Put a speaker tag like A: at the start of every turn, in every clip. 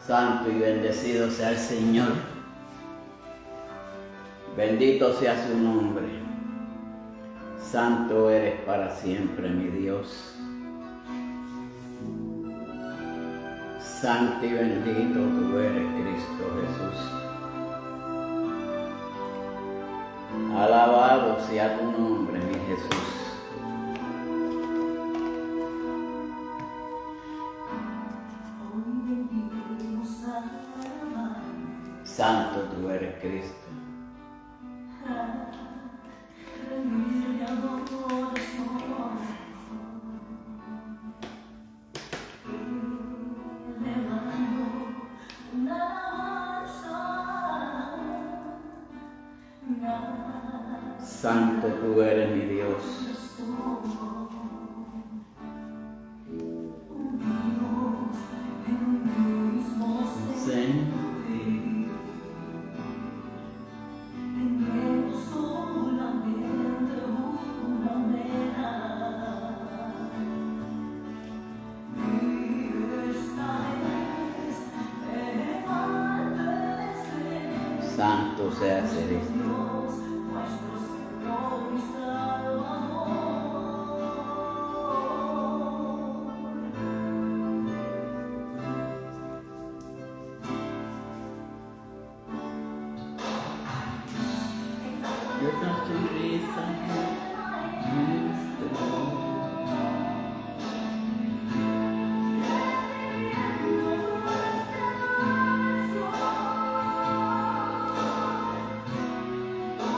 A: Santo y bendecido sea el Señor. Bendito sea su nombre. Santo eres para siempre, mi Dios. Santo y bendito tú eres, Cristo Jesús. Alabado sea tu nombre, mi Jesús. Santo tú eres, Cristo. Santo tú eres, mi Dios. Señor. Santo seas Cristo. Y otra sonrisa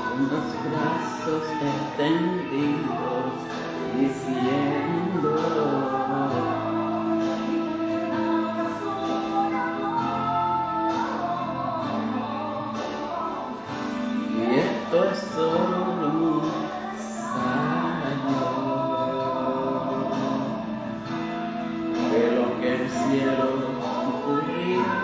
A: con los brazos extendidos diciendo: esto es solo un ensayo de lo que el cielo ocurrirá.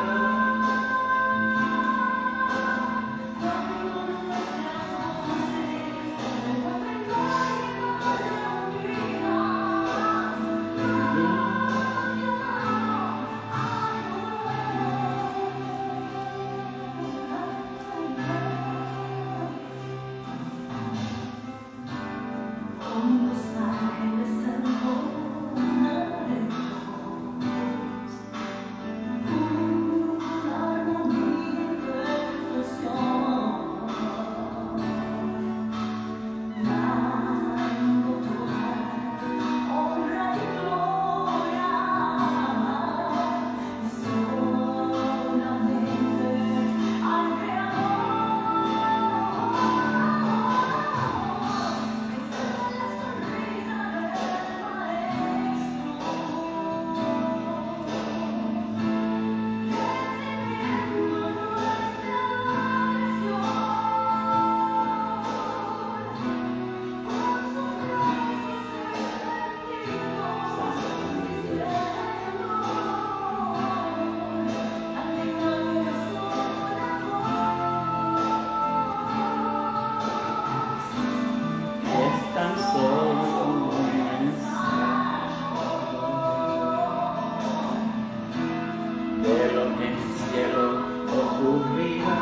A: De lo que en el cielo ocurrirá.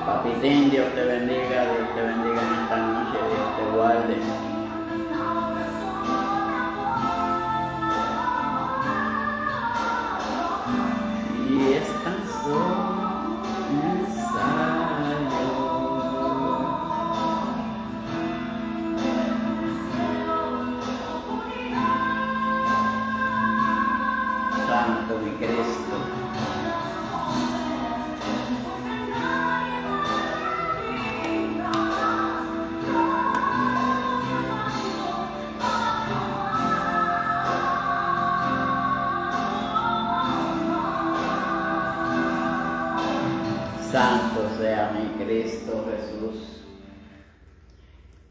A: Papitín, Dios te bendiga en esta noche, Dios te guarde. Santo, mi Cristo. Santo sea mi Cristo Jesús.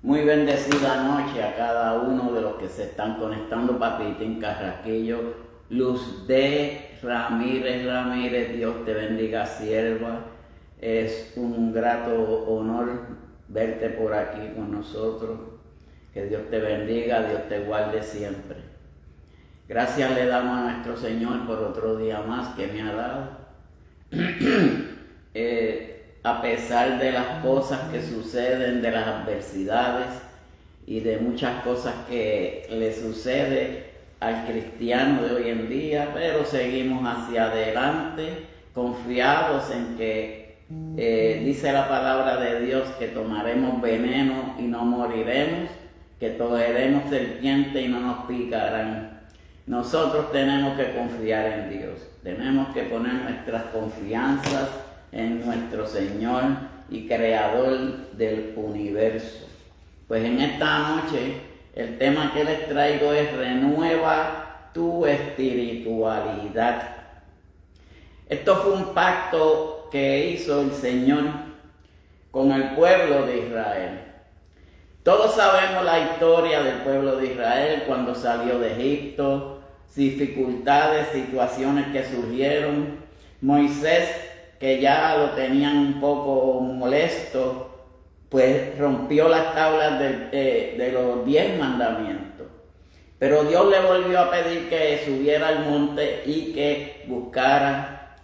A: Muy bendecida noche a cada uno de los que se están conectando. Papitín Carraquillo, Luz de Ramírez, Dios te bendiga, sierva. Es un grato honor verte por aquí con nosotros. Que Dios te bendiga, Dios te guarde siempre. Gracias le damos a nuestro Señor por otro día más que me ha dado. A pesar de las cosas que suceden, de las adversidades y de muchas cosas que le sucede al cristiano de hoy en día, pero seguimos hacia adelante, confiados en que dice la palabra de Dios que tomaremos veneno y no moriremos, que toleremos serpiente y no nos picarán. Nosotros tenemos que confiar en Dios, tenemos que poner nuestras confianzas en nuestro Señor y Creador del universo. Pues en esta noche el tema que les traigo es renueva tu espiritualidad. Esto fue un pacto que hizo el Señor con el pueblo de Israel. Todos sabemos la historia del pueblo de Israel cuando salió de Egipto, dificultades, situaciones que surgieron. Moisés, que ya lo tenían un poco molesto, pues rompió las tablas de los 10 mandamientos. Pero Dios le volvió a pedir que subiera al monte y que buscara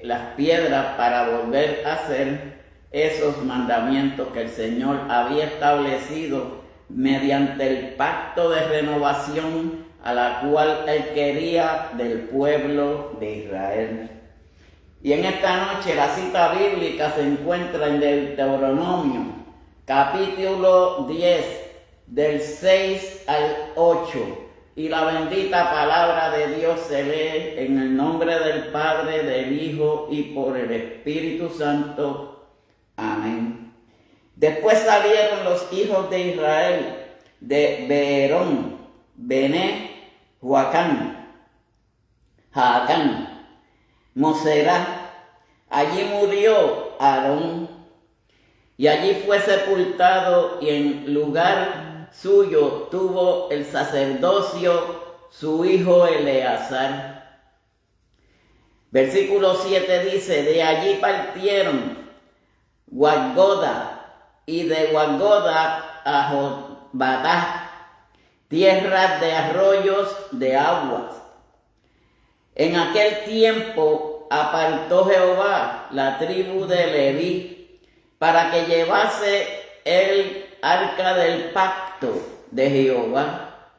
A: las piedras para volver a hacer esos mandamientos que el Señor había establecido mediante el pacto de renovación a la cual Él quería del pueblo de Israel. Y en esta noche la cita bíblica se encuentra en Deuteronomio, capítulo 10, del 6 al 8. Y la bendita palabra de Dios se lee en el nombre del Padre, del Hijo y por el Espíritu Santo. Amén. Después salieron los hijos de Israel de Beerón, Bené, Jaacán, Moserá. Allí murió Aarón y allí fue sepultado, y en lugar suyo tuvo el sacerdocio su hijo Eleazar. Versículo 7 dice: de allí partieron Guadgoda y de Guadgoda a Jotbatá, tierras de arroyos de aguas. En aquel tiempo apartó Jehová la tribu de Leví para que llevase el arca del pacto de Jehová,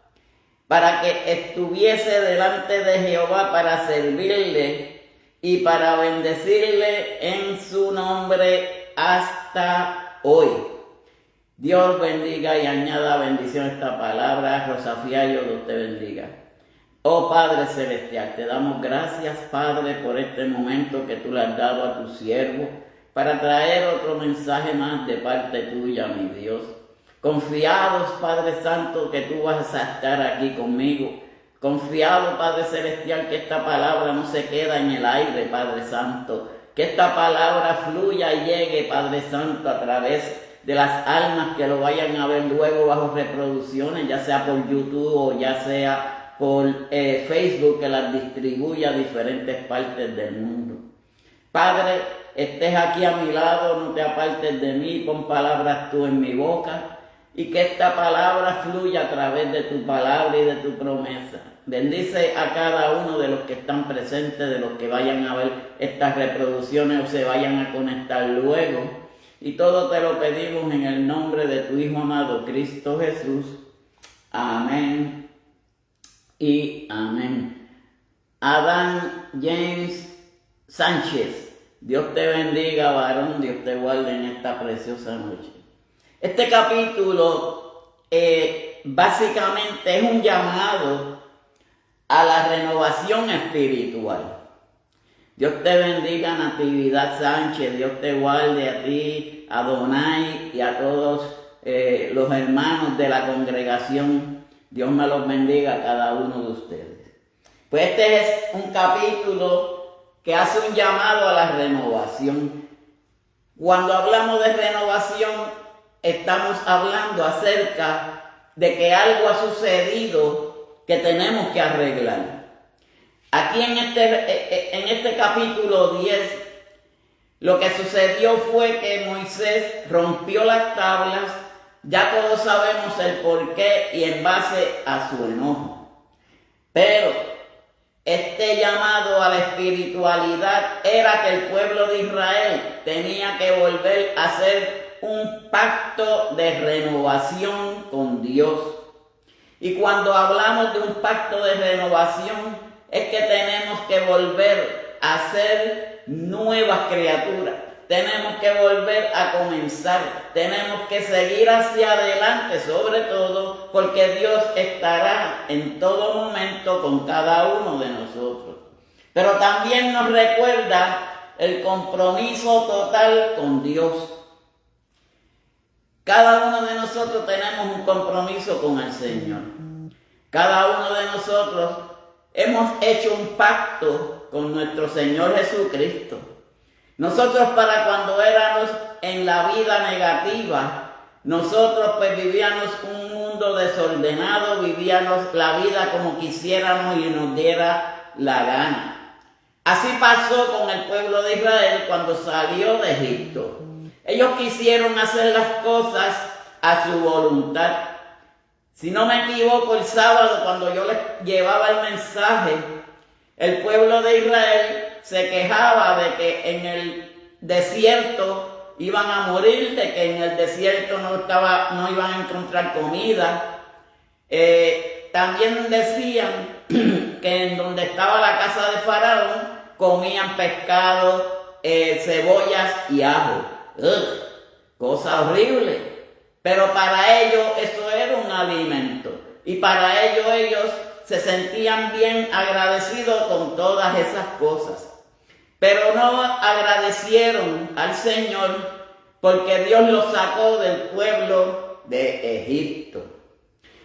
A: para que estuviese delante de Jehová para servirle y para bendecirle en su nombre hasta hoy. Dios bendiga y añada bendición a esta palabra. Rosafía, Dios te bendiga. Oh Padre Celestial, te damos gracias, Padre, por este momento que tú le has dado a tu siervo para traer otro mensaje más de parte tuya, mi Dios. Confiados, Padre Santo, que tú vas a estar aquí conmigo. Confiado, Padre Celestial, que esta palabra no se queda en el aire, Padre Santo. Que esta palabra fluya y llegue, Padre Santo, a través de las almas que lo vayan a ver luego bajo reproducciones, ya sea por YouTube o ya sea por Facebook, que las distribuya a diferentes partes del mundo. Padre, estés aquí a mi lado, no te apartes de mí, pon palabras tú en mi boca, y que esta palabra fluya a través de tu palabra y de tu promesa. Bendice a cada uno de los que están presentes, de los que vayan a ver estas reproducciones o se vayan a conectar luego. Y todo te lo pedimos en el nombre de tu Hijo amado, Cristo Jesús. Amén y amén. Adán James Sánchez, Dios te bendiga, varón, Dios te guarde en esta preciosa noche. Este capítulo básicamente es un llamado a la renovación espiritual. Dios te bendiga, Natividad Sánchez. Dios te guarde a ti, a Donay y a todos los hermanos de la congregación. Dios me los bendiga a cada uno de ustedes. Pues este es un capítulo que hace un llamado a la renovación. Cuando hablamos de renovación, estamos hablando acerca de que algo ha sucedido que tenemos que arreglar. Aquí en este capítulo 10, lo que sucedió fue que Moisés rompió las tablas. Ya todos sabemos el porqué y en base a su enojo. Pero este llamado a la espiritualidad era que el pueblo de Israel tenía que volver a hacer un pacto de renovación con Dios. Y cuando hablamos de un pacto de renovación, es que tenemos que volver a ser nuevas criaturas. Tenemos que volver a comenzar. Tenemos que seguir hacia adelante, sobre todo porque Dios estará en todo momento con cada uno de nosotros. Pero también nos recuerda el compromiso total con Dios. Cada uno de nosotros tenemos un compromiso con el Señor. Cada uno de nosotros hemos hecho un pacto con nuestro Señor Jesucristo. Nosotros, para cuando éramos en la vida negativa, nosotros pues vivíamos un mundo desordenado, vivíamos la vida como quisiéramos y nos diera la gana. Así pasó con el pueblo de Israel cuando salió de Egipto. Ellos quisieron hacer las cosas a su voluntad. Si no me equivoco, el sábado cuando yo les llevaba el mensaje, el pueblo de Israel se quejaba de que en el desierto iban a morir, de que en el desierto no iban a encontrar comida. También decían que en donde estaba la casa de Faraón comían pescado, cebollas y ajo. Cosa horrible. Pero para ellos eso era un alimento. Y para ellos se sentían bien agradecidos con todas esas cosas. Pero no agradecieron al Señor porque Dios los sacó del pueblo de Egipto.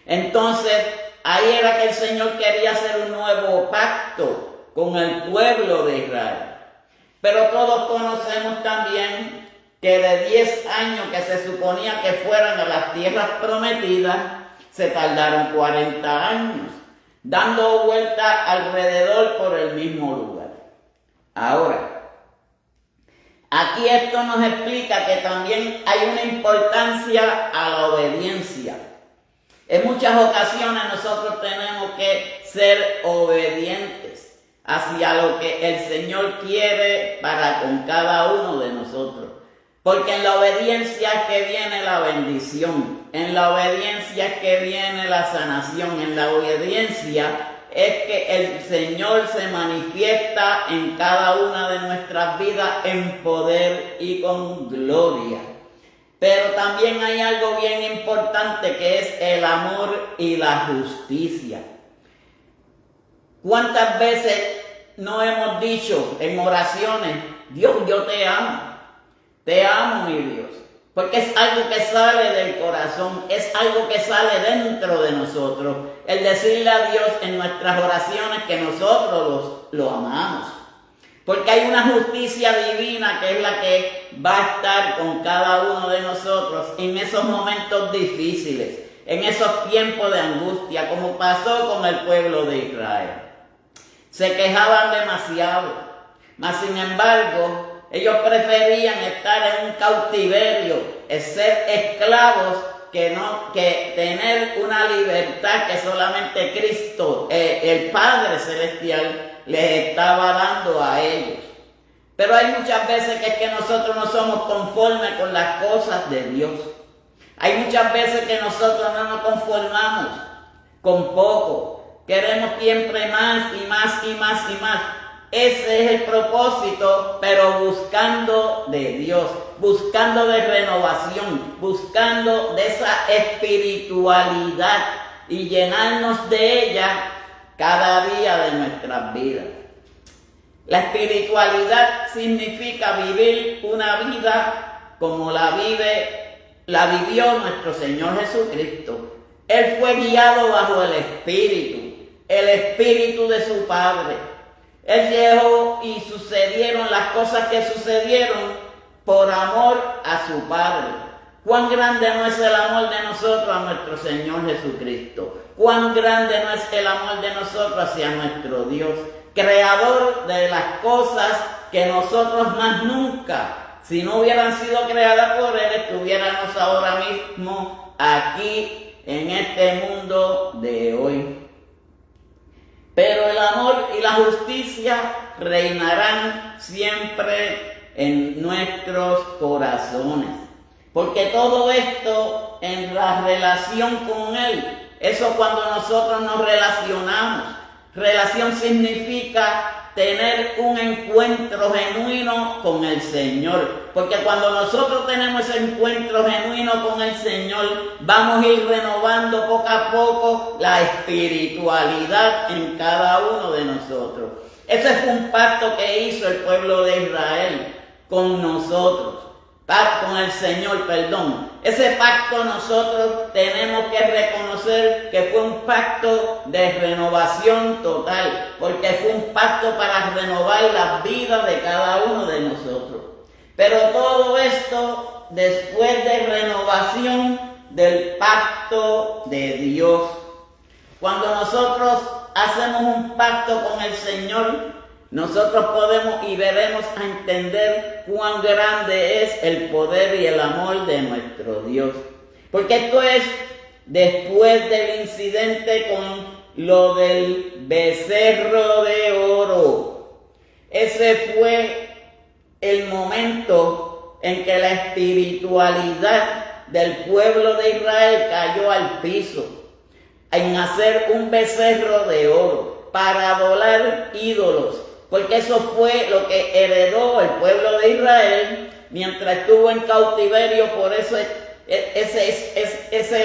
A: Entonces, ahí era que el Señor quería hacer un nuevo pacto con el pueblo de Israel. Pero todos conocemos también que de 10 años que se suponía que fueran a las tierras prometidas, se tardaron 40 años, dando vuelta alrededor por el mismo lugar. Ahora, aquí esto nos explica que también hay una importancia a la obediencia. En muchas ocasiones nosotros tenemos que ser obedientes hacia lo que el Señor quiere para con cada uno de nosotros. Porque en la obediencia es que viene la bendición, en la obediencia es que viene la sanación, en la obediencia es que el Señor se manifiesta en cada una de nuestras vidas en poder y con gloria. Pero también hay algo bien importante que es el amor y la justicia. ¿Cuántas veces no hemos dicho en oraciones, Dios, yo te amo? Te amo, mi Dios, porque es algo que sale del corazón, es algo que sale dentro de nosotros. El decirle a Dios en nuestras oraciones que nosotros lo amamos. Porque hay una justicia divina que es la que va a estar con cada uno de nosotros en esos momentos difíciles, en esos tiempos de angustia, como pasó con el pueblo de Israel. Se quejaban demasiado, mas sin embargo, ellos preferían estar en un cautiverio, ser esclavos, que tener una libertad que solamente Cristo, el Padre Celestial, les estaba dando a ellos. Pero hay muchas veces que es que nosotros no somos conformes con las cosas de Dios. Hay muchas veces que nosotros no nos conformamos con poco. Queremos siempre más y más y más y más. Ese es el propósito, pero buscando de Dios, buscando de renovación, buscando de esa espiritualidad y llenarnos de ella cada día de nuestras vidas. La espiritualidad significa vivir una vida como la vivió nuestro Señor Jesucristo. Él fue guiado bajo el Espíritu de su Padre. Él llegó y sucedieron las cosas que sucedieron por amor a su Padre. Cuán grande no es el amor de nosotros a nuestro Señor Jesucristo. Cuán grande no es el amor de nosotros hacia nuestro Dios, creador de las cosas que nosotros más nunca, si no hubieran sido creadas por Él, estuviéramos ahora mismo aquí en este mundo de hoy. Pero el amor y la justicia reinarán siempre en nuestros corazones. Porque todo esto en la relación con Él, eso cuando nosotros nos relacionamos. Relación significa tener un encuentro genuino con el Señor. Porque cuando nosotros tenemos ese encuentro genuino con el Señor, vamos a ir renovando poco a poco la espiritualidad en cada uno de nosotros. Ese fue un pacto que hizo el pueblo de Israel con nosotros. Con el Señor, perdón. Ese pacto nosotros tenemos que reconocer que fue un pacto de renovación total, porque fue un pacto para renovar la vida de cada uno de nosotros. Pero todo esto después de renovación del pacto de Dios. Cuando nosotros hacemos un pacto con el Señor, nosotros podemos y veremos a entender cuán grande es el poder y el amor de nuestro Dios. Porque esto es después del incidente con lo del becerro de oro. Ese fue el momento en que la espiritualidad del pueblo de Israel cayó al piso, en hacer un becerro de oro para adorar ídolos. Porque eso fue lo que heredó el pueblo de Israel mientras estuvo en cautiverio por ese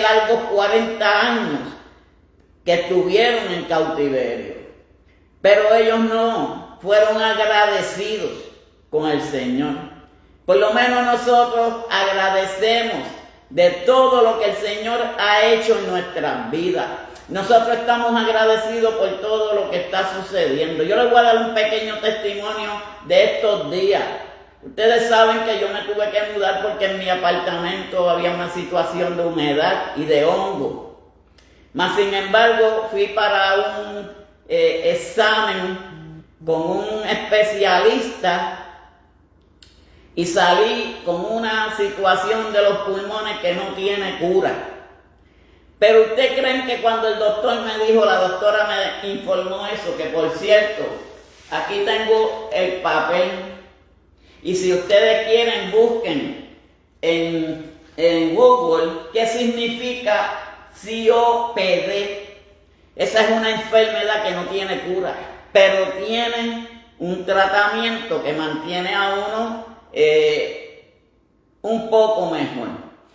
A: largo 40 años que estuvieron en cautiverio. Pero ellos no fueron agradecidos con el Señor. Por lo menos nosotros agradecemos de todo lo que el Señor ha hecho en nuestras vidas. Nosotros estamos agradecidos por todo lo que está sucediendo. Yo les voy a dar un pequeño testimonio de estos días. Ustedes saben que yo me tuve que mudar porque en mi apartamento había una situación de humedad y de hongo. Mas sin embargo fui para un examen con un especialista y salí con una situación de los pulmones que no tiene cura. Pero ustedes creen que cuando el doctor me dijo, la doctora me informó eso, que por cierto, aquí tengo el papel. Y si ustedes quieren, busquen en Google qué significa COPD. Esa es una enfermedad que no tiene cura, pero tiene un tratamiento que mantiene a uno un poco mejor.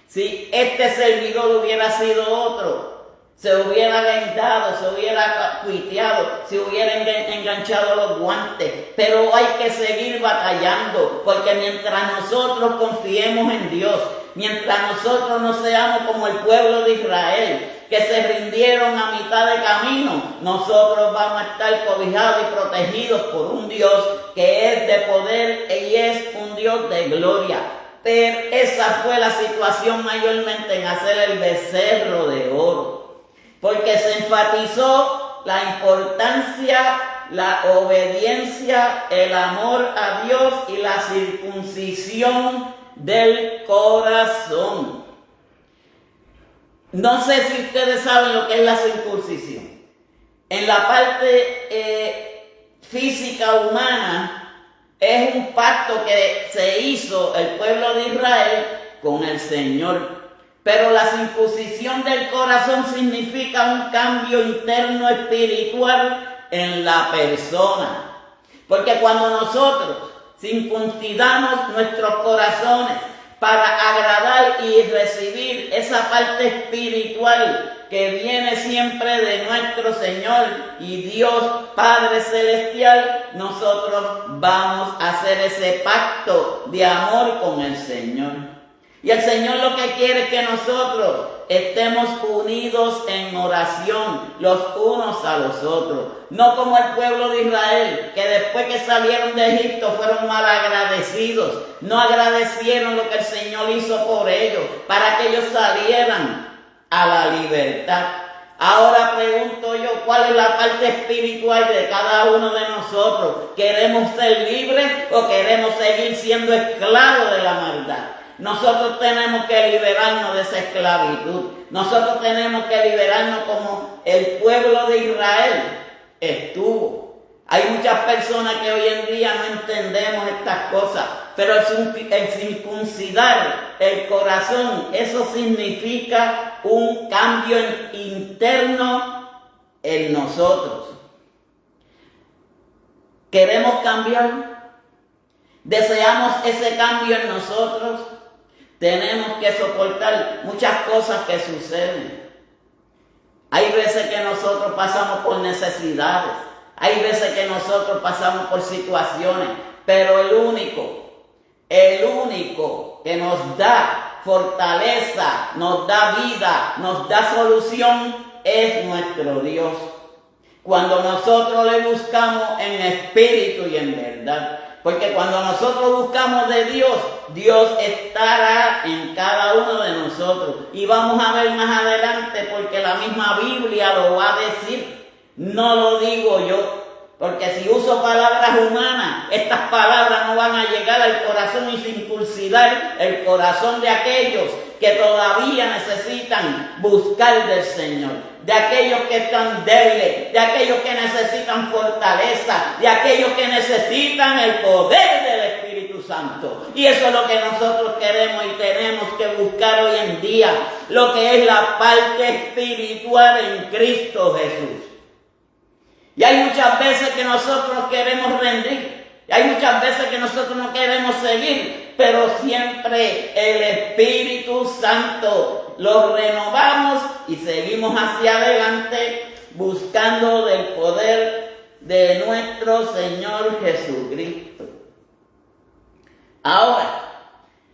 A: Si este servidor hubiera sido otro, se hubiera vendado, se hubiera cuiteado, se hubieran enganchado los guantes. Pero hay que seguir batallando, porque mientras nosotros confiemos en Dios, mientras nosotros no seamos como el pueblo de Israel, que se rindieron a mitad de camino, nosotros vamos a estar cobijados y protegidos por un Dios que es de poder y es un Dios de gloria. Pero esa fue la situación mayormente en hacer el becerro de oro, porque se enfatizó la importancia, la obediencia, el amor a Dios y la circuncisión del corazón. No sé si ustedes saben lo que es la circuncisión. En la parte física humana, es un pacto que se hizo el pueblo de Israel con el Señor. Pero la circuncisión del corazón significa un cambio interno espiritual en la persona. Porque cuando nosotros circuncidamos nuestros corazones, para agradar y recibir esa parte espiritual que viene siempre de nuestro Señor y Dios Padre Celestial, nosotros vamos a hacer ese pacto de amor con el Señor. Y el Señor lo que quiere es que nosotros estemos unidos en oración los unos a los otros. No como el pueblo de Israel, que después que salieron de Egipto fueron mal agradecidos. No agradecieron lo que el Señor hizo por ellos, para que ellos salieran a la libertad. Ahora pregunto yo, ¿cuál es la parte espiritual de cada uno de nosotros? ¿Queremos ser libres o queremos seguir siendo esclavos de la maldad? Nosotros tenemos que liberarnos de esa esclavitud. Nosotros tenemos que liberarnos como el pueblo de Israel estuvo. Hay muchas personas que hoy en día no entendemos estas cosas, pero el circuncidar el corazón, eso significa un cambio interno en nosotros. ¿Queremos cambiar? ¿Deseamos ese cambio en nosotros? Tenemos que soportar muchas cosas que suceden. Hay veces que nosotros pasamos por necesidades. Hay veces que nosotros pasamos por situaciones. Pero el único que nos da fortaleza, nos da vida, nos da solución, es nuestro Dios. Cuando nosotros le buscamos en espíritu y en verdad. Porque cuando nosotros buscamos de Dios, Dios estará en cada uno de nosotros. Y vamos a ver más adelante, porque la misma Biblia lo va a decir. No lo digo yo. Porque si uso palabras humanas, estas palabras no van a llegar al corazón y circuncidar el corazón de aquellos que todavía necesitan buscar del Señor, de aquellos que están débiles, de aquellos que necesitan fortaleza, de aquellos que necesitan el poder del Espíritu Santo. Y eso es lo que nosotros queremos y tenemos que buscar hoy en día, lo que es la parte espiritual en Cristo Jesús. Y hay muchas veces que nosotros queremos rendir. Y hay muchas veces que nosotros no queremos seguir. Pero siempre el Espíritu Santo lo renovamos y seguimos hacia adelante buscando del poder de nuestro Señor Jesucristo. Ahora,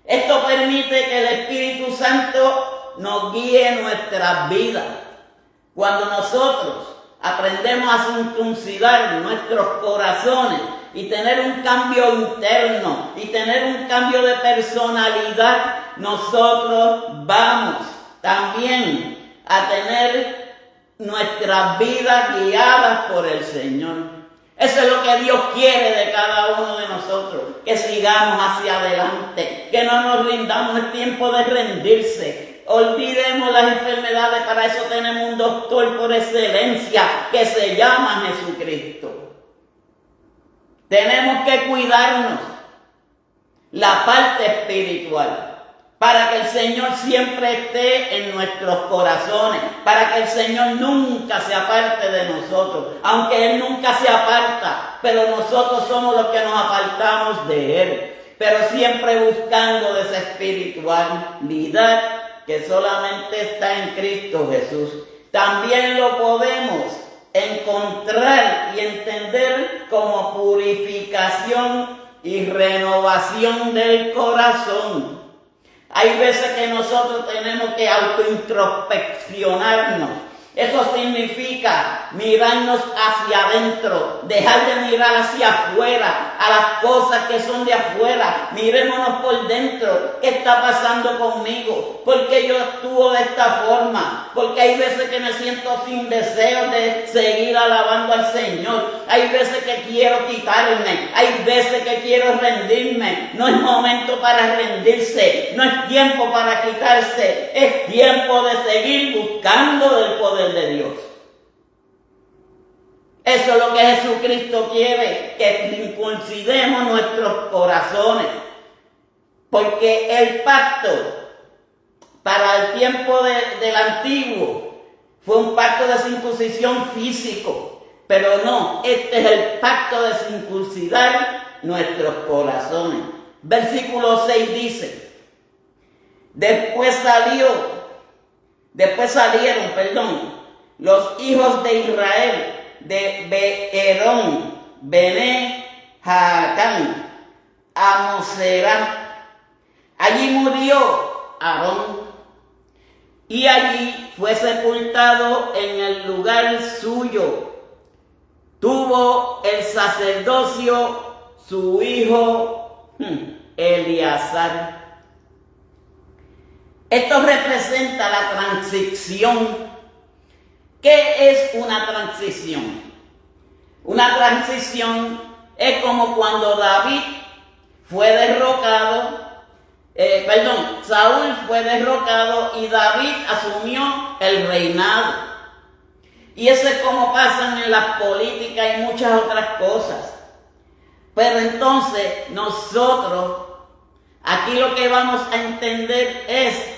A: esto permite que el Espíritu Santo nos guíe nuestras vidas. Cuando nosotros aprendemos a circuncidar nuestros corazones y tener un cambio interno y tener un cambio de personalidad, nosotros vamos también a tener nuestras vidas guiadas por el Señor. Eso es lo que Dios quiere de cada uno de nosotros, que sigamos hacia adelante, que no nos rindamos. Es tiempo de rendirse. Olvidemos las enfermedades, para eso tenemos un doctor por excelencia que se llama Jesucristo. Tenemos que cuidarnos la parte espiritual para que el Señor siempre esté en nuestros corazones, para que el Señor nunca se aparte de nosotros, aunque Él nunca se aparta, pero nosotros somos los que nos apartamos de Él, pero siempre buscando de esa espiritualidad que solamente está en Cristo Jesús. También lo podemos encontrar y entender como purificación y renovación del corazón. Hay veces que nosotros tenemos que autointrospeccionarnos. Eso significa mirarnos hacia adentro, dejar de mirar hacia afuera, a las cosas que son de afuera. Mirémonos por dentro. ¿Qué está pasando conmigo? ¿Por qué yo actúo de esta forma? Porque hay veces que me siento sin deseo de seguir alabando al Señor. Hay veces que quiero quitarme. Hay veces que quiero rendirme. No es momento para rendirse. No es tiempo para quitarse. Es tiempo de seguir buscando del poder de Dios. Eso es lo que Jesucristo quiere, que circuncidemos nuestros corazones, porque el pacto para el tiempo del antiguo fue un pacto de circuncisión físico, pero no, este es el pacto de circuncidar nuestros corazones. Versículo 6 dice: Después salieron, los hijos de Israel de Beerón, Bene Jaacán, a Moserá. Allí murió Aarón y allí fue sepultado en el lugar suyo. Tuvo el sacerdocio su hijo Eleazar. Esto representa la transición. ¿Qué es una transición? Una transición es como cuando Saúl fue derrocado y David asumió el reinado. Y eso es como pasan en la política y muchas otras cosas. Pero entonces nosotros, aquí lo que vamos a entender es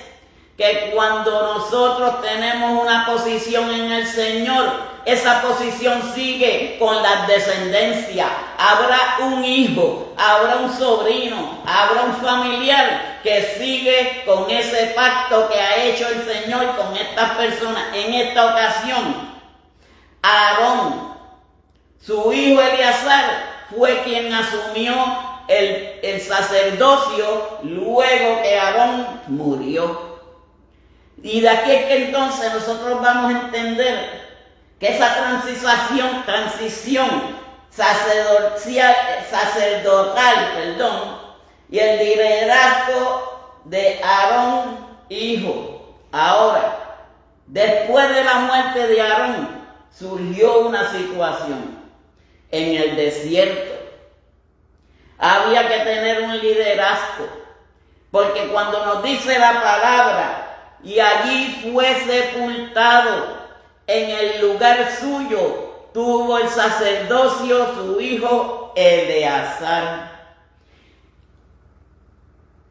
A: que cuando nosotros tenemos una posición en el Señor, esa posición sigue con la descendencia. Habrá un hijo, habrá un sobrino, habrá un familiar que sigue con ese pacto que ha hecho el Señor con estas personas. En esta ocasión, Aarón, su hijo Eleazar, fue quien asumió el sacerdocio luego que Aarón murió. Y de aquí es que entonces nosotros vamos a entender que esa transición sacerdotal, y el liderazgo de Aarón, hijo. Ahora, después de la muerte de Aarón, surgió una situación en el desierto. Había que tener un liderazgo, porque cuando nos dice la palabra, y allí fue sepultado en el lugar suyo, tuvo el sacerdocio su hijo Eleazar.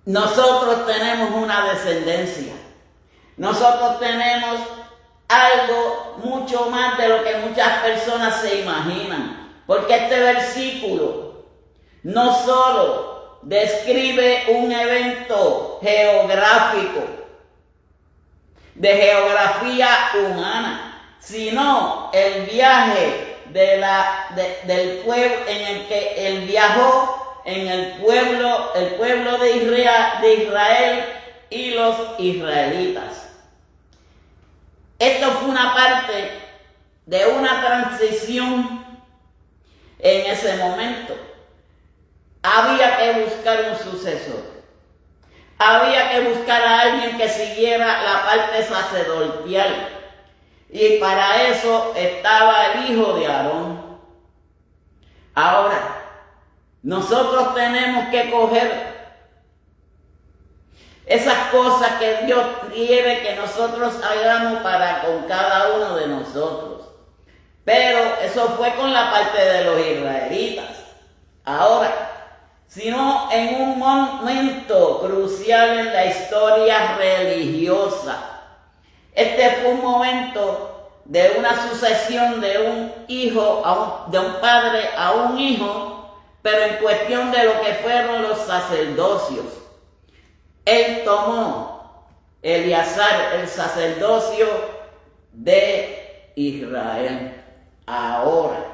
A: Nosotros tenemos una descendencia. Nosotros tenemos algo mucho más de lo que muchas personas se imaginan. Porque este versículo no solo describe un evento geográfico, de geografía humana, sino el viaje del pueblo en el que él viajó, en el pueblo de Israel y los israelitas. Esto fue una parte de una transición en ese momento. Había que buscar un sucesor. Había que buscar a alguien que siguiera la parte sacerdotal. Y para eso estaba el hijo de Aarón. Ahora, nosotros tenemos que coger esas cosas que Dios quiere que nosotros hagamos para con cada uno de nosotros. Pero eso fue con la parte de los israelitas. Ahora, sino en un momento crucial en la historia religiosa. Este fue un momento de una sucesión de un hijo, de un padre a un hijo, pero en cuestión de lo que fueron los sacerdocios. Él tomó Eleazar el sacerdocio de Israel. Ahora,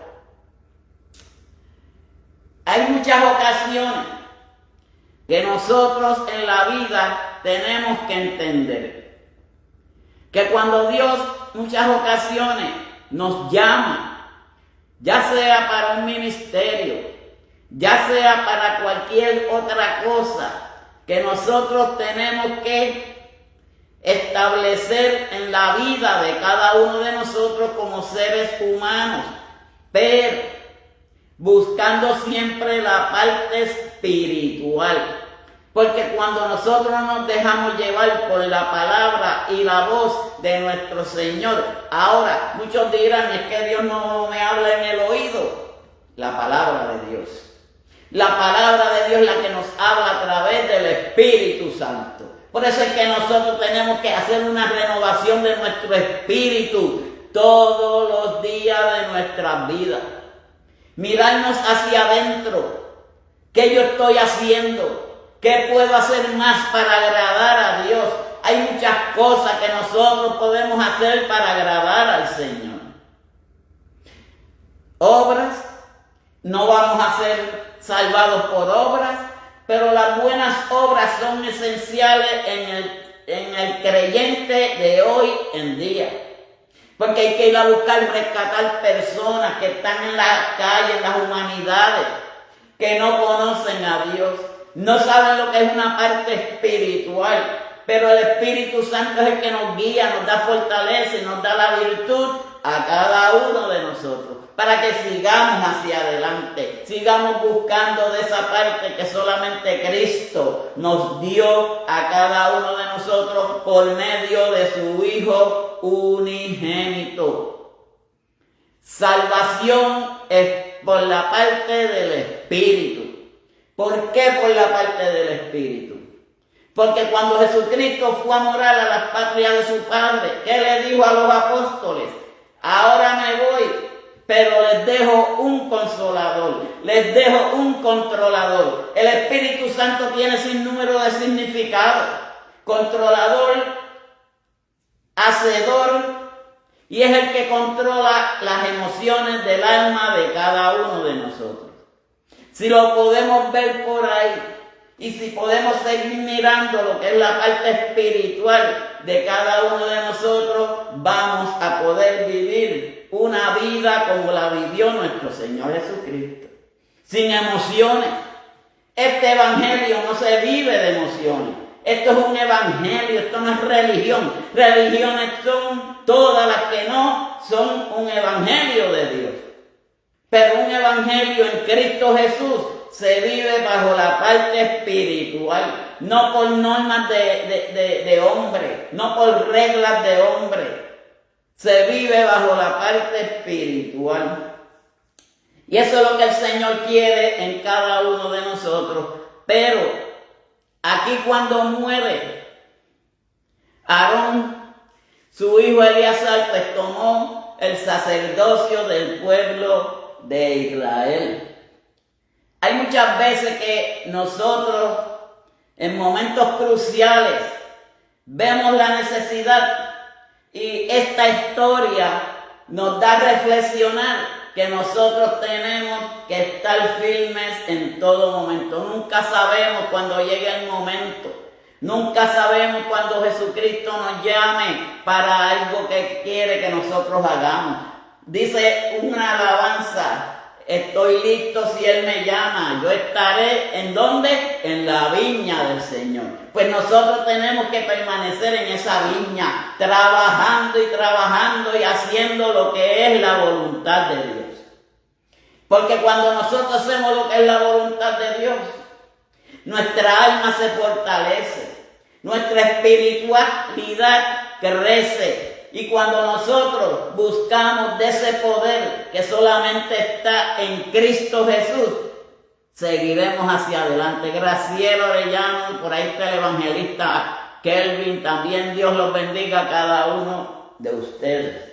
A: hay muchas ocasiones que nosotros en la vida tenemos que entender que cuando Dios muchas ocasiones nos llama, ya sea para un ministerio, ya sea para cualquier otra cosa, que nosotros tenemos que establecer en la vida de cada uno de nosotros como seres humanos, pero buscando siempre la parte espiritual. Porque cuando nosotros nos dejamos llevar por la palabra y la voz de nuestro Señor, ahora muchos dirán, es que Dios no me habla en el oído. La palabra de Dios. La palabra de Dios es la que nos habla a través del Espíritu Santo. Por eso es que nosotros tenemos que hacer una renovación de nuestro espíritu todos los días de nuestras vidas. Mirarnos hacia adentro. ¿Qué yo estoy haciendo? ¿Qué puedo hacer más para agradar a Dios? Hay muchas cosas que nosotros podemos hacer para agradar al Señor. Obras, no vamos a ser salvados por obras, pero las buenas obras son esenciales en el creyente de hoy en día. Porque hay que ir a buscar rescatar personas que están en la calle, en las humanidades, que no conocen a Dios, no saben lo que es una parte espiritual, pero el Espíritu Santo es el que nos guía, nos da fortaleza y nos da la virtud a cada uno de nosotros, para que sigamos hacia adelante, sigamos buscando de esa parte que solamente Cristo nos dio a cada uno de nosotros por medio de su Hijo unigénito. Salvación es por la parte del Espíritu. ¿Por qué por la parte del Espíritu? Porque cuando Jesucristo fue a morar a las patrias de su Padre, ¿qué le dijo a los apóstoles? Ahora me voy, pero les dejo un consolador, les dejo un controlador. El Espíritu Santo tiene sin número de significados. Controlador, hacedor, y es el que controla las emociones del alma de cada uno de nosotros. Si lo podemos ver por ahí, y si podemos seguir mirando lo que es la parte espiritual de cada uno de nosotros, vamos a poder vivir una vida como la vivió nuestro Señor Jesucristo, sin emociones. Este evangelio no se vive de emociones. Esto es un evangelio, esto no es religión. Religiones son todas las que no son un evangelio de Dios. Pero un evangelio en Cristo Jesús se vive bajo la parte espiritual, no por normas de hombre, no por reglas de hombre. Se vive bajo la parte espiritual. Y eso es lo que el Señor quiere en cada uno de nosotros. Pero aquí cuando muere Aarón, su hijo Eleazar, pues tomó el sacerdocio del pueblo de Israel. Hay muchas veces que nosotros en momentos cruciales vemos la necesidad, y esta historia nos da a reflexionar que nosotros tenemos que estar firmes en todo momento. Nunca sabemos cuando llegue el momento. Nunca sabemos cuando Jesucristo nos llame para algo que quiere que nosotros hagamos. Dice una alabanza: estoy listo si Él me llama, yo estaré, ¿en dónde? En la viña del Señor. Pues nosotros tenemos que permanecer en esa viña, trabajando y haciendo lo que es la voluntad de Dios. Porque cuando nosotros hacemos lo que es la voluntad de Dios, nuestra alma se fortalece, nuestra espiritualidad crece. Y cuando nosotros buscamos de ese poder que solamente está en Cristo Jesús, seguiremos hacia adelante. Graciela Orellano, por ahí está el evangelista Kelvin, también Dios los bendiga a cada uno de ustedes.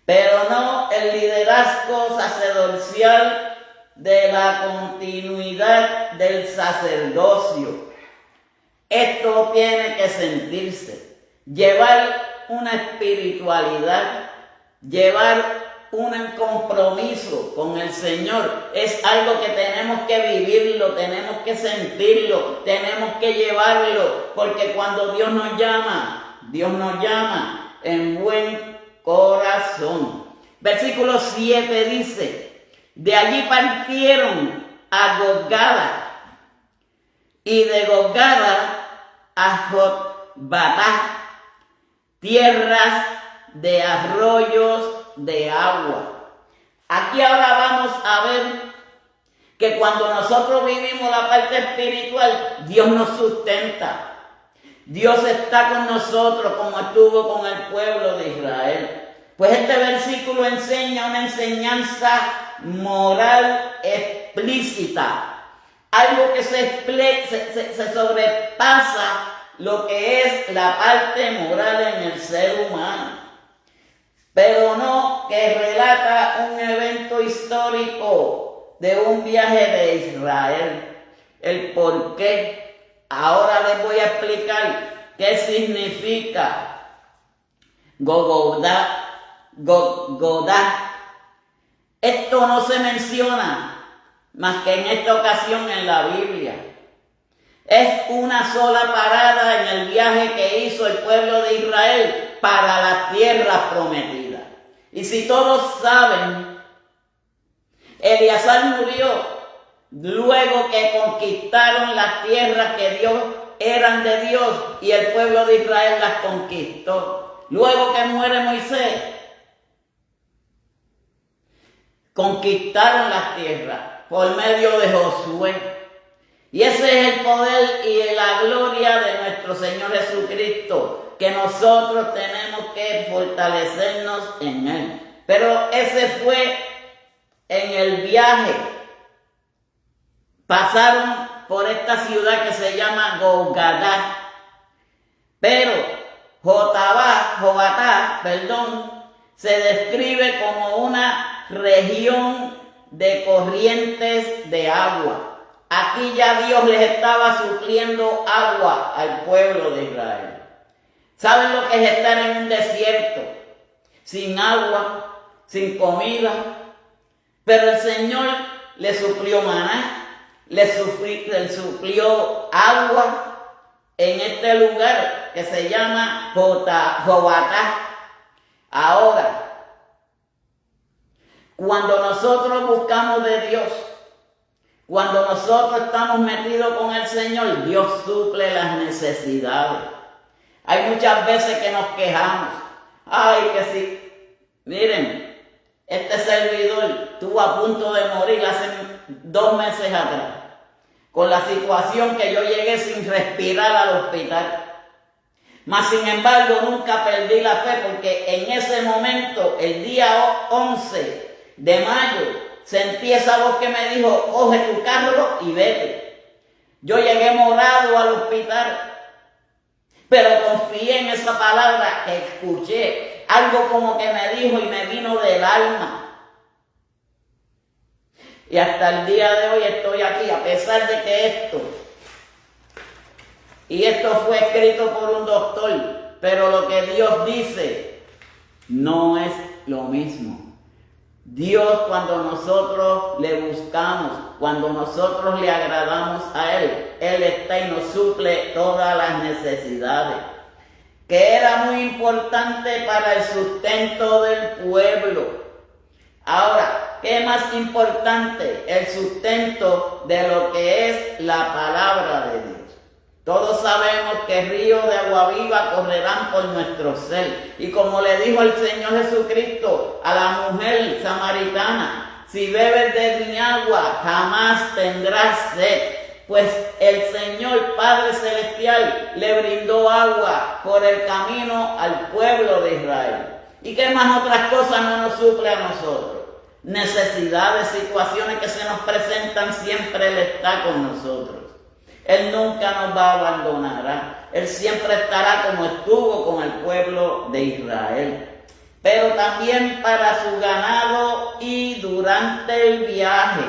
A: Pero no el liderazgo sacerdotal de la continuidad del sacerdocio. Esto tiene que sentirse, llevar una espiritualidad, llevar un compromiso con el Señor. Es algo que tenemos que vivirlo, tenemos que sentirlo, tenemos que llevarlo, porque cuando Dios nos llama en buen corazón. Versículo 7 dice: de allí partieron a Gogada, y de Gogada a Jotbatá, tierras de arroyos de agua. Aquí ahora vamos a ver que cuando nosotros vivimos la parte espiritual, Dios nos sustenta. Dios está con nosotros como estuvo con el pueblo de Israel. Pues este versículo enseña una enseñanza moral explícita. Algo que se sobrepasa lo que es la parte moral en el ser humano, pero no que relata un evento histórico de un viaje de Israel. el por qué. Ahora les voy a explicar qué significa Gogodá. Esto no se menciona más que en esta ocasión en la Biblia. Es una sola parada en el viaje que hizo el pueblo de Israel para la tierra prometida. Y si todos saben, Eleazar murió luego que conquistaron las tierras que eran de Dios y el pueblo de Israel las conquistó. Luego que muere Moisés, conquistaron las tierras por medio de Josué. Y ese es el poder y la gloria de nuestro Señor Jesucristo, que nosotros tenemos que fortalecernos en Él. Pero ese fue en el viaje. Pasaron por esta ciudad que se llama Gogadá. Pero Jobatá, se describe como una región de corrientes de agua. Aquí ya Dios les estaba supliendo agua al pueblo de Israel. ¿Saben lo que es estar en un desierto? Sin agua, sin comida. Pero el Señor le suplió maná, le suplió agua en este lugar que se llama Jobatá. Ahora, cuando nosotros buscamos de Dios, cuando nosotros estamos metidos con el Señor, Dios suple las necesidades. Hay muchas veces que nos quejamos. Ay, que sí. Miren, este servidor estuvo a punto de morir hace 2 meses atrás, con la situación que yo llegué sin respirar al hospital. Mas sin embargo nunca perdí la fe, porque en ese momento, el día 11 de mayo, sentí esa voz que me dijo: coge tu carro y vete. Yo llegué morado al hospital, pero confié en esa palabra que escuché. Algo como que me dijo y me vino del alma. Y hasta el día de hoy estoy aquí, a pesar de que esto fue escrito por un doctor, pero lo que Dios dice no es lo mismo. Dios, cuando nosotros le buscamos, cuando nosotros le agradamos a Él, Él está y nos suple todas las necesidades, que era muy importante para el sustento del pueblo. Ahora, ¿qué más importante? El sustento de lo que es la palabra de Dios. Todos sabemos que ríos de agua viva correrán por nuestro ser. Y como le dijo el Señor Jesucristo a la mujer samaritana: si bebes de mi agua, jamás tendrás sed. Pues el Señor Padre Celestial le brindó agua por el camino al pueblo de Israel. ¿Y qué más otras cosas no nos suple a nosotros? Necesidades, situaciones que se nos presentan, siempre Él está con nosotros. Él nunca nos va a abandonar. Él siempre estará como estuvo con el pueblo de Israel. Pero también para su ganado y durante el viaje.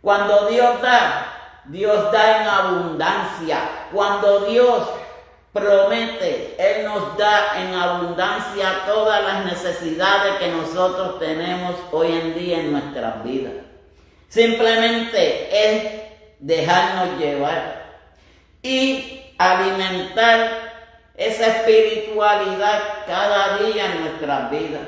A: Cuando Dios da en abundancia. Cuando Dios promete, Él nos da en abundancia todas las necesidades que nosotros tenemos hoy en día en nuestras vidas. Simplemente es dejarnos llevar y alimentar esa espiritualidad cada día en nuestras vidas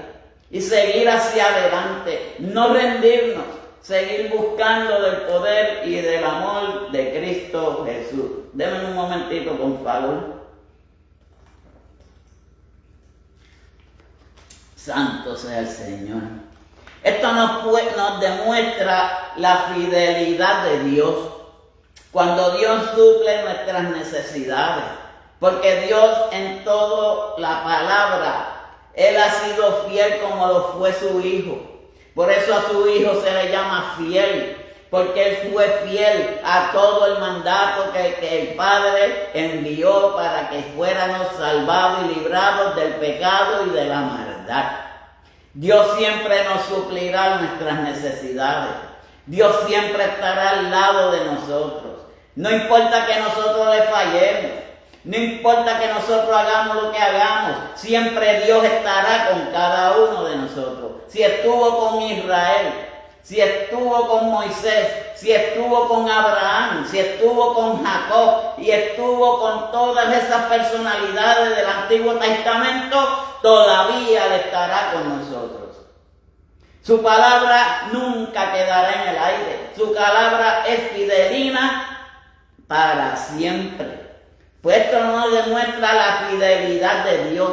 A: y seguir hacia adelante, no rendirnos, seguir buscando del poder y del amor de Cristo Jesús. Denme un momentito, por favor. Santo sea el Señor. Esto nos demuestra la fidelidad de Dios. Cuando Dios suple nuestras necesidades, porque Dios en toda la palabra, Él ha sido fiel como lo fue su Hijo. Por eso a su Hijo se le llama fiel, porque Él fue fiel a todo el mandato que el Padre envió para que fuéramos salvados y librados del pecado y de la maldad. Dios siempre nos suplirá nuestras necesidades. Dios siempre estará al lado de nosotros. No importa que nosotros le fallemos, no importa que nosotros hagamos lo que hagamos, siempre Dios estará con cada uno de nosotros. Si estuvo con Israel, si estuvo con Moisés, si estuvo con Abraham, si estuvo con Jacob y estuvo con todas esas personalidades del Antiguo Testamento, todavía Él estará con nosotros. Su palabra nunca quedará en el aire. Su palabra es fidelina para siempre. Pues esto nos demuestra la fidelidad de Dios.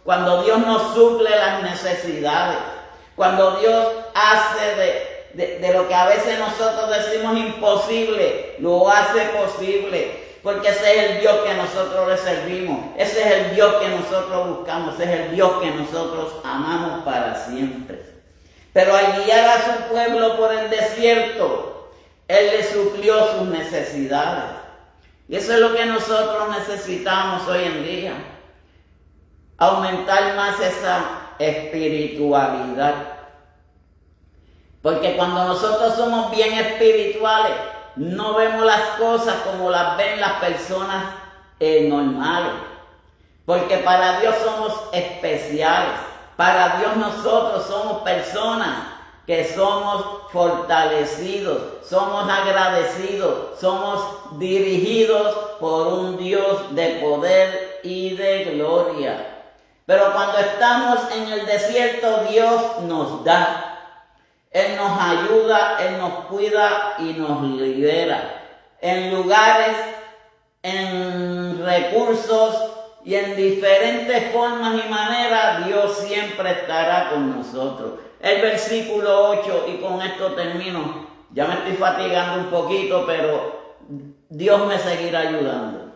A: Cuando Dios nos suple las necesidades. Cuando Dios hace de lo que a veces nosotros decimos imposible, lo hace posible. Porque ese es el Dios que nosotros le servimos. Ese es el Dios que nosotros buscamos. Ese es el Dios que nosotros amamos para siempre. Pero al guiar a su pueblo por el desierto, Él le suplió sus necesidades. Y eso es lo que nosotros necesitamos hoy en día. Aumentar más esa espiritualidad. Porque cuando nosotros somos bien espirituales, no vemos las cosas como las ven las personas normales. Porque para Dios somos especiales. Para Dios nosotros somos personas que somos fortalecidos, somos agradecidos, somos dirigidos por un Dios de poder y de gloria. Pero cuando estamos en el desierto, Dios nos da. Él nos ayuda, Él nos cuida y nos libera. En lugares, en recursos y en diferentes formas y maneras, Dios siempre estará con nosotros. El versículo 8, y con esto termino. Ya me estoy fatigando un poquito, pero Dios me seguirá ayudando.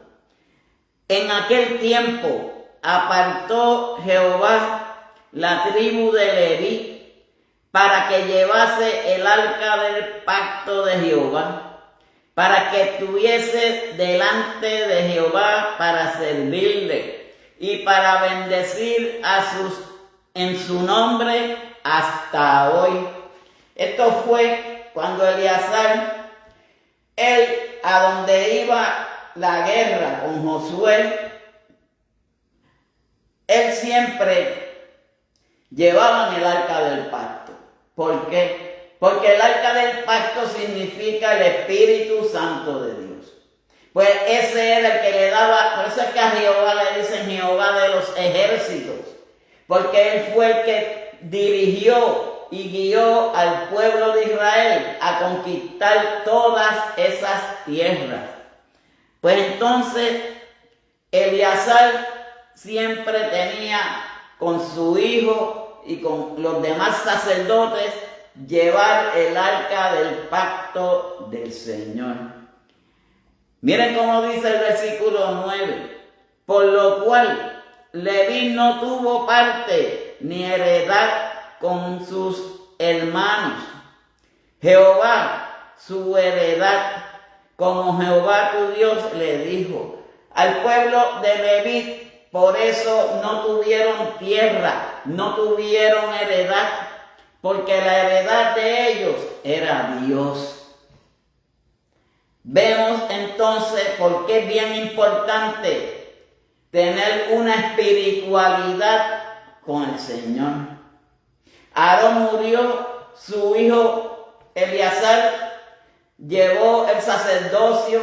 A: En aquel tiempo apartó Jehová la tribu de Leví para que llevase el arca del pacto de Jehová, para que estuviese delante de Jehová para servirle y para bendecir en su nombre hasta hoy. Esto fue cuando Eleazar, él a donde iba la guerra con Josué, él siempre llevaba el arca del pacto. ¿Por qué? Porque el arca del pacto significa el Espíritu Santo de Dios. Pues ese era el que le daba, por eso es que a Jehová le dicen Jehová de los ejércitos. Porque Él fue el que dirigió y guió al pueblo de Israel a conquistar todas esas tierras. Pues entonces Eleazar siempre tenía con su hijo y con los demás sacerdotes llevar el arca del pacto del Señor. Miren cómo dice el versículo 9. Por lo cual Leví no tuvo parte ni heredad con sus hermanos. Jehová su heredad, como Jehová tu Dios le dijo. Al pueblo de Leví por eso no tuvieron tierra, no tuvieron heredad, porque la heredad de ellos era Dios. Vemos entonces por qué es bien importante tener una espiritualidad con el Señor. Aarón murió, su hijo Eleazar llevó el sacerdocio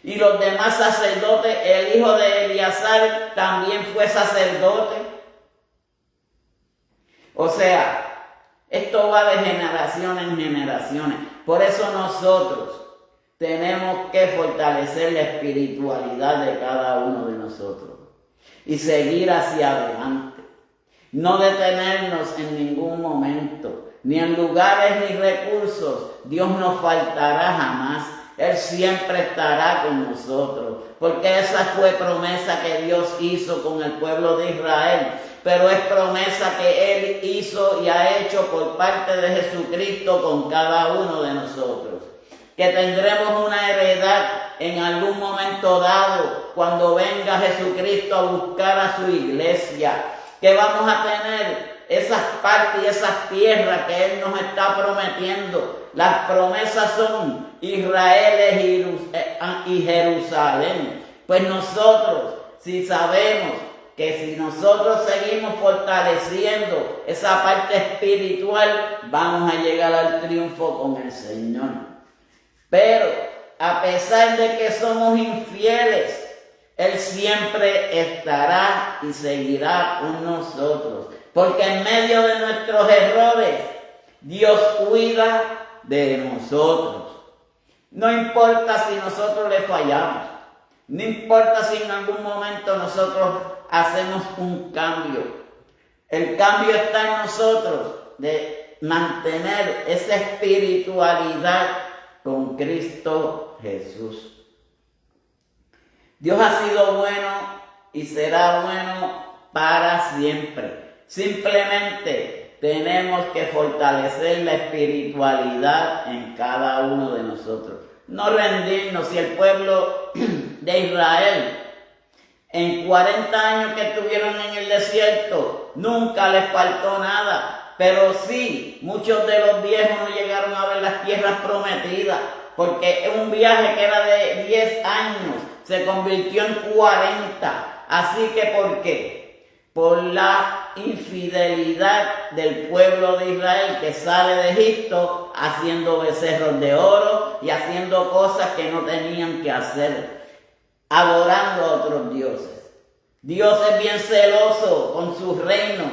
A: y los demás sacerdotes, el hijo de Eleazar también fue sacerdote. O sea, esto va de generación en generaciones. Por eso nosotros tenemos que fortalecer la espiritualidad de cada uno de nosotros y seguir hacia adelante. No detenernos en ningún momento, ni en lugares ni recursos. Dios nos faltará jamás. Él siempre estará con nosotros, porque esa fue promesa que Dios hizo con el pueblo de Israel, pero es promesa que Él hizo y ha hecho por parte de Jesucristo con cada uno de nosotros. Que tendremos una heredad en algún momento dado, cuando venga Jesucristo a buscar a su iglesia, que vamos a tener esas partes y esas tierras que Él nos está prometiendo. Las promesas son Israel y Jerusalén. Pues nosotros, si sabemos que si nosotros seguimos fortaleciendo esa parte espiritual, vamos a llegar al triunfo con el Señor. Pero a pesar de que somos infieles, Él siempre estará y seguirá con nosotros. Porque en medio de nuestros errores, Dios cuida de nosotros. No importa si nosotros le fallamos. No importa si en algún momento nosotros hacemos un cambio. El cambio está en nosotros de mantener esa espiritualidad con Cristo Jesús. Dios ha sido bueno y será bueno para siempre. Simplemente tenemos que fortalecer la espiritualidad en cada uno de nosotros. No rendirnos. Si el pueblo de Israel en 40 años que estuvieron en el desierto nunca les faltó nada, pero sí, muchos de los viejos no llegaron a ver las tierras prometidas, porque un viaje que era de 10 años se convirtió en 40. Así que, ¿por qué? Por la infidelidad del pueblo de Israel que sale de Egipto haciendo becerros de oro y haciendo cosas que no tenían que hacer, adorando a otros dioses. Dios es bien celoso con su reino.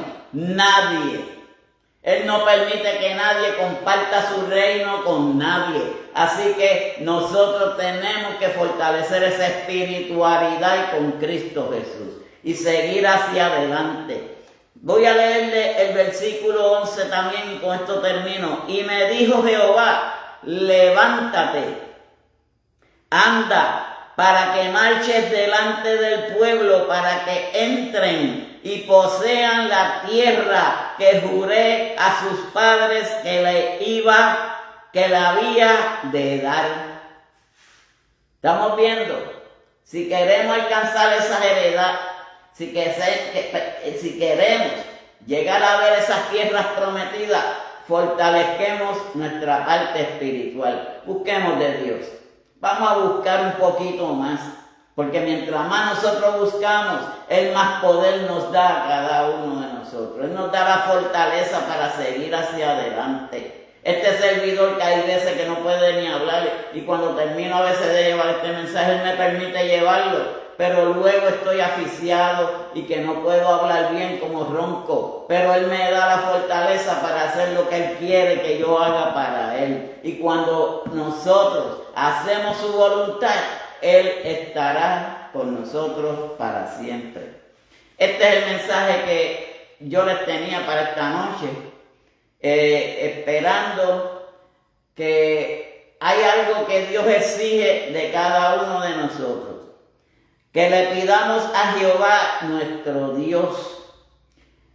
A: Él no permite que nadie comparta su reino con nadie. Así que nosotros tenemos que fortalecer esa espiritualidad con Cristo Jesús y seguir hacia adelante. Voy a leerle el versículo 11 también y con esto termino. Y me dijo Jehová, levántate, anda, para que marches delante del pueblo, para que entren y posean la tierra que juré a sus padres que le había de dar. Estamos viendo, si queremos alcanzar esa heredad, si queremos llegar a ver esas tierras prometidas, fortalezquemos nuestra parte espiritual. Busquemos de Dios. Vamos a buscar un poquito más, porque mientras más nosotros buscamos, Él más poder nos da a cada uno de nosotros. Él nos da la fortaleza para seguir hacia adelante. Este servidor que hay veces que no puede ni hablar, y cuando termino a veces de llevar este mensaje, Él me permite llevarlo, pero luego estoy asfixiado y que no puedo hablar bien, como ronco, pero Él me da la fortaleza para hacer lo que Él quiere que yo haga para Él. Y cuando nosotros hacemos su voluntad, Él estará con nosotros para siempre. Este es el mensaje que yo les tenía para esta noche, esperando que hay algo que Dios exige de cada uno de nosotros. Que le pidamos a Jehová nuestro Dios,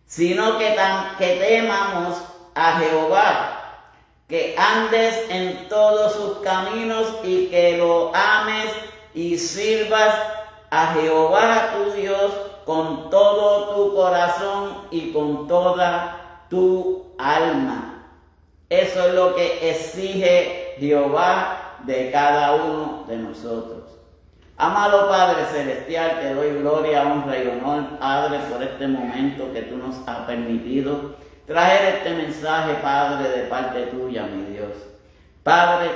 A: sino que temamos a Jehová, que andes en todos sus caminos y que lo ames y sirvas a Jehová tu Dios con todo tu corazón y con toda tu alma. Eso es lo que exige Jehová de cada uno de nosotros. Amado Padre Celestial, te doy gloria, honra y honor, Padre, por este momento que tú nos has permitido traer este mensaje, Padre, de parte tuya, mi Dios. Padre,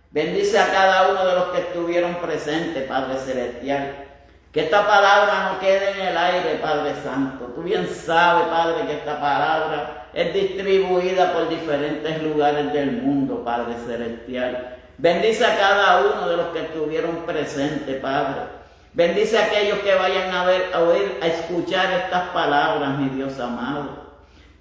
A: bendice a cada uno de los que estuvieron presentes, Padre Celestial. Que esta palabra no quede en el aire, Padre Santo. Tú bien sabes, Padre, que esta palabra es distribuida por diferentes lugares del mundo, Padre Celestial. Bendice a cada uno de los que estuvieron presentes, Padre. Bendice a aquellos que vayan a oír, a escuchar estas palabras, mi Dios amado.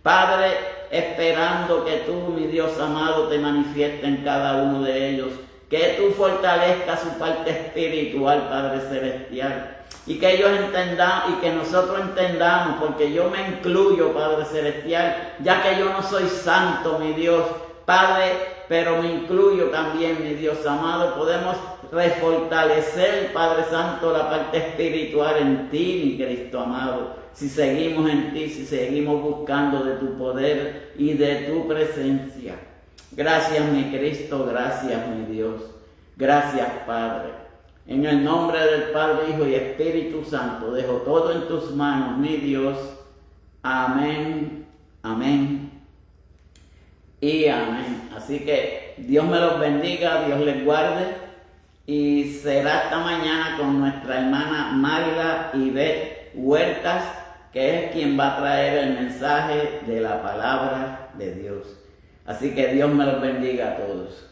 A: Padre, esperando que tú, mi Dios amado, te manifiestes en cada uno de ellos. Que tú fortalezcas su parte espiritual, Padre Celestial. Y que ellos entendan, y que nosotros entendamos, porque yo me incluyo, Padre Celestial, ya que yo no soy santo, mi Dios, Padre, pero me incluyo también, mi Dios amado. Podemos refortalecer, Padre Santo, la parte espiritual en ti, mi Cristo amado. Si seguimos en ti, si seguimos buscando de tu poder y de tu presencia. Gracias, mi Cristo, gracias, mi Dios. Gracias, Padre. En el nombre del Padre, Hijo y Espíritu Santo, dejo todo en tus manos, mi Dios. Amén, amén y amén. Así que Dios me los bendiga, Dios les guarde y será hasta mañana con nuestra hermana Mayra Ivette Huertas, que es quien va a traer el mensaje de la palabra de Dios. Así que Dios me los bendiga a todos.